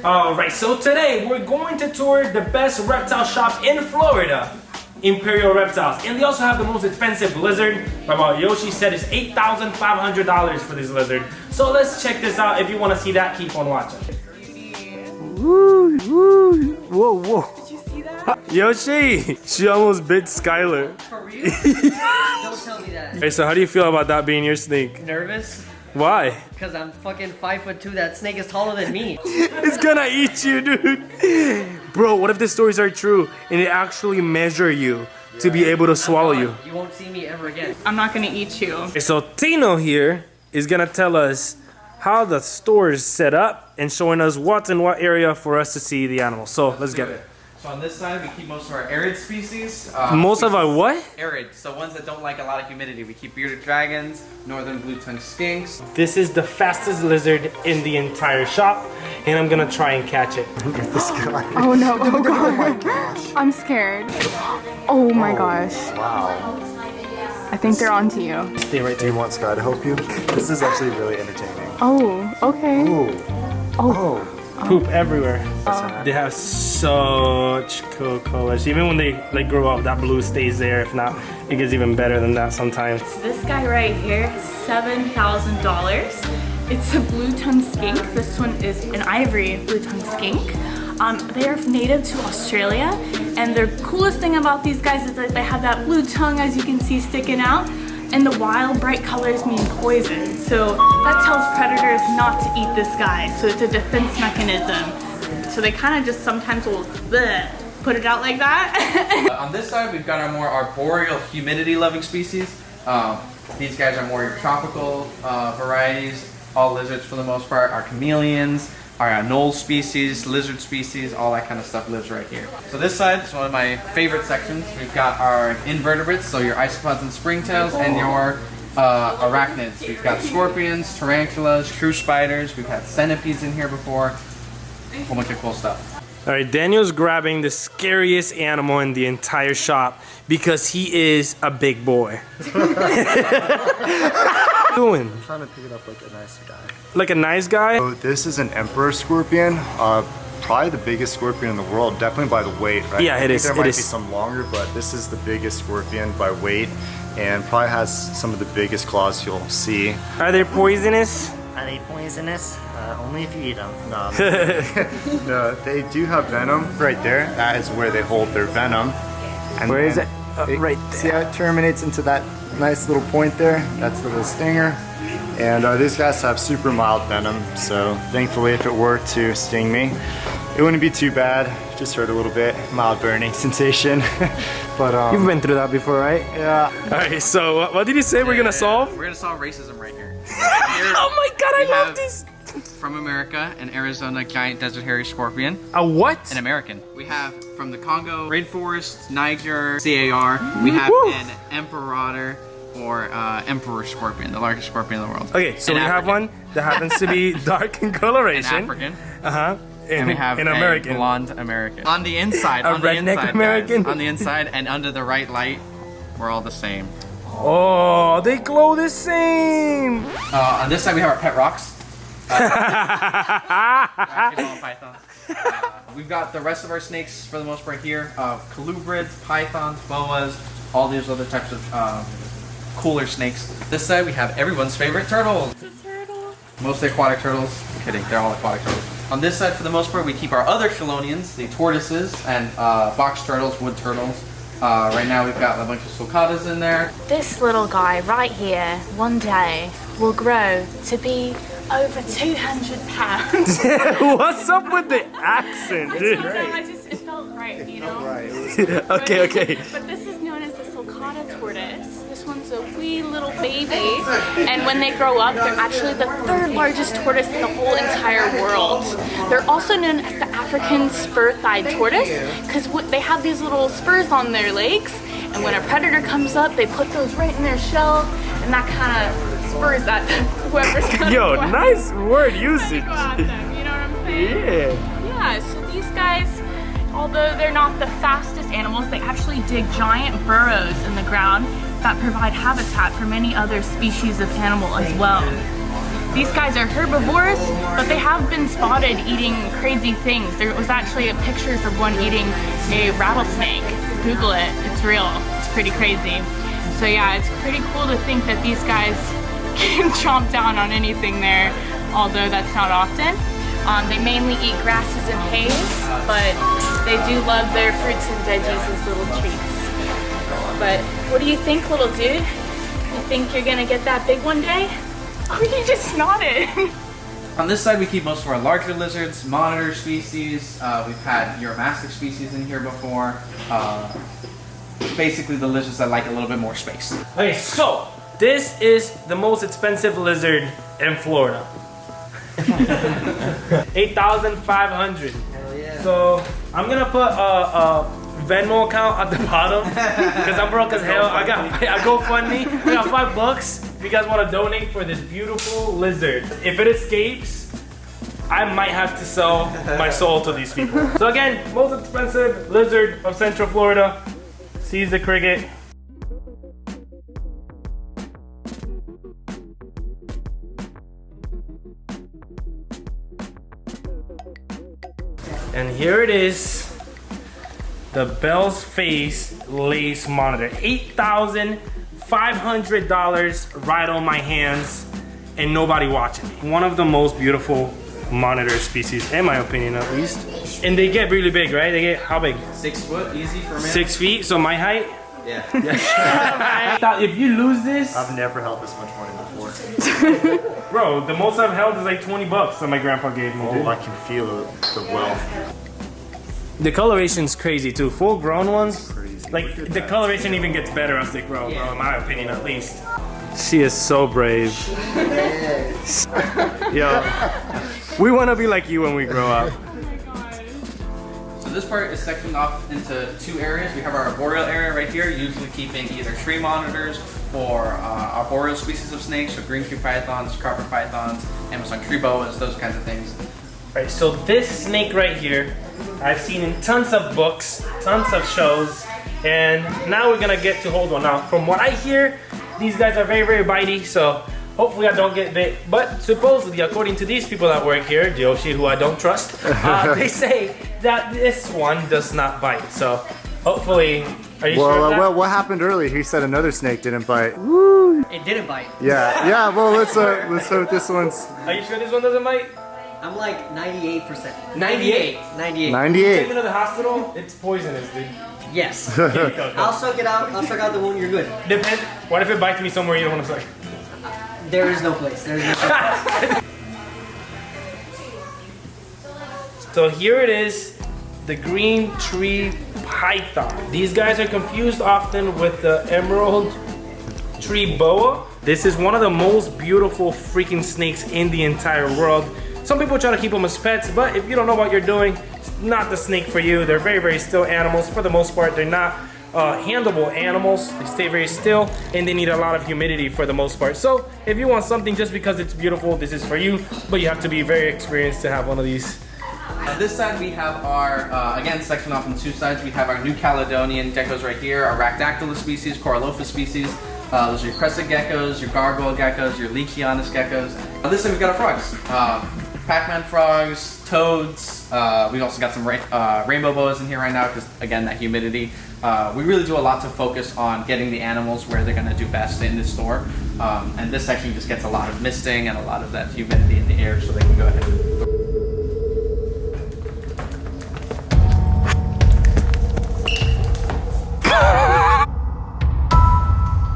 Alright, so today we're going to tour the best reptile shop in Florida, Imperial Reptiles. And they also have the most expensive lizard. My mom Yoshi said it's $8,500 for this lizard. So let's check this out. If you want to see that, keep on watching. Woo, woo, whoa, whoa. Did you see that? Yoshi, she almost bit Skylar. For real? Don't tell me that. Hey, so how do you feel about that being your snake? Nervous? Why? Because I'm fucking 5'2". That snake is taller than me. It's gonna eat you, dude. Bro, what if the stories are true and it actually measure you to be able to swallow you? You won't see me ever again. I'm not gonna eat you. Okay, so Tino here is gonna tell us how the store is set up and showing us what's in what area for us to see the animals. So let's get it. So on this side, we keep most of our arid species. Most of our what? Arid, so ones that don't like a lot of humidity. We keep bearded dragons, northern blue-tongued skinks. This is the fastest lizard in the entire shop, and I'm gonna try and catch it. Look at this guy. Oh no, oh god. Oh my gosh. I'm scared. Oh my gosh. Wow. I think they're onto you. Stay right Do you there. want Sky to help you? This is actually really entertaining. Oh, okay. Ooh. Oh. Poop everywhere. They have such cool colors. Even when they like grow up, that blue stays there. If not, it gets even better than that sometimes. This guy right here is $7,000. It's a blue-tongued skink. This one is an ivory blue-tongued skink. They are native to Australia, and the coolest thing about these guys is that they have that blue tongue, as you can see, sticking out. And the wild, bright colors mean poison. So that tells predators not to eat this guy. So it's a defense mechanism. So they kind of just sometimes will put it out like that. On this side, we've got our more arboreal, humidity-loving species. These guys are more your tropical varieties. All lizards, for the most part, are chameleons. Our knoll species, lizard species, all that kind of stuff lives right here. So this side is one of my favorite sections. We've got our invertebrates, so your isopods and springtails, and your arachnids. We've got scorpions, tarantulas, true spiders. We've had centipedes in here before. A whole bunch of cool stuff. All right, Daniel's grabbing the scariest animal in the entire shop because he is a big boy. Doing? I'm trying to pick it up like a nice guy. Like a nice guy? So this is an emperor scorpion. Probably the biggest scorpion in the world, definitely by the weight, right? Yeah, it is. There might It be is. some longer, but this is the biggest scorpion by weight, and probably has some of the biggest claws you'll see. Are they poisonous? Are they poisonous? Only if you eat them. No. No, they do have venom right there. That is where they hold their venom. And Where is then it? Right See how it terminates into that nice little point there? That's the little stinger. And these guys have super mild venom, so thankfully if it were to sting me, it wouldn't be too bad. Just hurt a little bit, mild burning sensation. But You've been through that before, right? yeah. All right, so what did you say we're gonna solve? We're gonna solve racism right here. Oh my god, I We love have- this! From America, an Arizona giant desert hairy scorpion. A what? An American. We have from the Congo rainforest, Niger, CAR. We have Woo. an emperor or emperor scorpion, the largest scorpion in the world. Okay, so An we have African. one that happens to be dark in An coloration. African. Uh-huh. And we have an a American. blonde American. On the inside, A on the redneck inside, American? guys, on the inside and under the right light, we're all the same. Oh, they glow the same! On this side, we have our pet rocks. Actually, all pythons. We've got the rest of our snakes for the most part here. Colubrids, pythons, boas, all these other types of cooler snakes. This side, we have everyone's favorite turtles. Mostly aquatic turtles. I'm kidding, they're all aquatic turtles. On this side, for the most part, we keep our other chelonians, the tortoises and box turtles, wood turtles. Right now, we've got a bunch of sulcatas in there. This little guy right here, one day, will grow to be over 200 pounds. What's up with the accent, dude? It felt right, you know? Okay, okay. But this is known as the sulcata tortoise. This one's a wee little baby, and when they grow up, they're actually the third largest tortoise in the whole entire world. They're also known as the African spur-thighed tortoise because they have these little spurs on their legs, and when a predator comes up, they put those right in their shell, and that kind of spurs at whoever's gonna Yo, go nice word at usage. them, you know what I'm saying? Yeah. Yeah, so these guys, although they're not the fastest animals, they actually dig giant burrows in the ground that provide habitat for many other species of animal as well. These guys are herbivores, but they have been spotted eating crazy things. There was actually pictures of one eating a rattlesnake. Google it, it's real, it's pretty crazy. So yeah, it's pretty cool to think that these guys can chomp down on anything there, although that's not often. They mainly eat grasses and hays, but they do love their fruits and veggies as little treats. But what do you think, little dude? You think you're gonna get that big one day? Oh, you just nodded. On this side, we keep most of our larger lizards, monitor species. We've had Uromastic species in here before. Basically, the lizards that like a little bit more space. Okay, so this is the most expensive lizard in Florida. 8,500. Hell yeah. So I'm gonna put a Venmo account at the bottom because I'm broke as hell. I go GoFundMe. I got $5 if you guys want to donate for this beautiful lizard. If it escapes, I might have to sell my soul to these people. So again, most expensive lizard of Central Florida. Sees the cricket. And here it is, the Bell's Face Lace Monitor. $8,500 right on my hands and nobody watching me. One of the most beautiful monitor species, in my opinion at least. And they get really big, right? They get how big? 6 foot, easy for a man. 6 feet, so my height? Yeah. If you lose this, I've never held this much money before. bro, the most I've held is like $20 that my grandpa gave me. Oh, I can feel the wealth. The coloration's crazy too. Full grown ones, Crazy. like the coloration even gets better as they grow, bro, in my opinion at least. She is so brave. Yo, we want to be like you when we grow up. So this part is sectioned off into 2 areas. We have our arboreal area right here, usually keeping either tree monitors or arboreal species of snakes, so green tree pythons, carpet pythons, Amazon tree boas, those kinds of things. Right, so this snake right here, I've seen in tons of books, tons of shows, and now we're gonna get to hold one. Now, from what I hear, these guys are very, very bitey, so hopefully I don't get bit. But supposedly, according to these people that work here, Yoshi, who I don't trust, they say that this one does not bite. So hopefully, are you sure of that? Well, what happened earlier? He said another snake didn't bite. It didn't bite. Yeah. Well, let's hope this one's Are you sure this one doesn't bite? I'm like 98%. 98. 98. 98. Take me to the hospital. It's poisonous, dude. Yes. Okay, go. I'll suck it out. I'll suck out the wound. You're good. Depend. What if it bites me somewhere you don't want to suck? There is no place. There is no place. So here it is, the green tree python. These guys are confused often with the emerald tree boa. This is one of the most beautiful freaking snakes in the entire world. Some people try to keep them as pets, but if you don't know what you're doing, it's not the snake for you. They're very, very still animals. For the most part, they're not handleable animals. They stay very still and they need a lot of humidity for the most part. So if you want something just because it's beautiful, this is for you, but you have to be very experienced to have one of these. On this side, we have our, again, sectioned off on 2 sides. We have our New Caledonian geckos right here, our Rhacdactylus species, Corallophus species. Those are your crested geckos, your gargoyle geckos, your Leachianus geckos. On this side, we've got our frogs. Pac-Man frogs, toads. We've also got some rainbow boas in here right now because, again, that humidity. We really do a lot to focus on getting the animals where they're going to do best in the store. And this section just gets a lot of misting and a lot of that humidity in the air so they can go ahead and